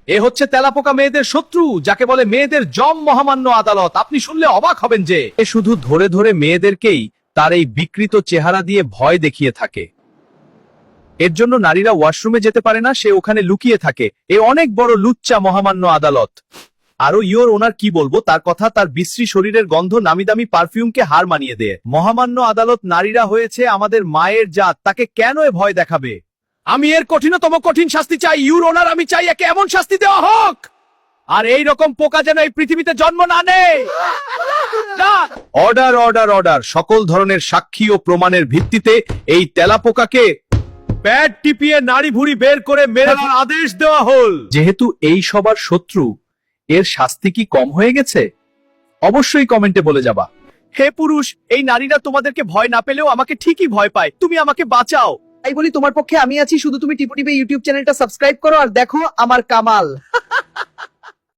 এ হচ্ছে তেলাপোকা মেয়েদের শত্রু, যাকে বলে মেয়েদের জম মহামান্য আদালত। আপনি শুনলে অবাক হবেন যে এ শুধু ধরে ধরে মেয়েদেরকেই তার এই বিকৃত চেহারা দিয়ে ভয় দেখিয়ে থাকে। এর জন্য নারীরা ওয়াশরুমে যেতে পারে না, সে ওখানে লুকিয়ে থাকে। এ অনেক বড় লুচ্চা মহামান্য আদালত। আরো ইয়োর ওনার কি বলবো, তার কথা, তার বিশ্রী শরীরের গন্ধ নামি দামি পারফিউমকে হার মানিয়ে দেয়। মহামান্য আদালত, নারীরা হয়েছে আমাদের মায়ের জাত, তাকে কেন এ ভয় দেখাবে? আমি এর কঠিনতম কঠিন শাস্তি চাই ইউর ওনার। আমি চাই একে এমন শাস্তি দেওয়া হোক আর এই রকম পোকা যেন এই পৃথিবীতে জন্ম না নেয়। Order order order. সকল ধরনের সাক্ষী ও প্রমাণের ভিত্তিতে এই তেলাপোকাকে প্যাড টিপিয়ে নাড়ি ভুড়ি বের করে মেরে ফেলার আদেশ দেওয়া হল। যেহেতু এই সবার শত্রু, এর শাস্তি কি কম হয়ে গেছে? অবশ্যই কমেন্টে বলে যাবা। হে পুরুষ, এই নারীরা তোমাদেরকে ভয় না পেলেও আমাকে ঠিকই ভয় পায়। তুমি আমাকে বাঁচাও। তাই বলি তোমার পক্ষে আমি আছি, শুধু তুমি টিপে টিপে ইউটিউব চ্যানেলটা সাবস্ক্রাইব করো আর দেখো আমার কামাল।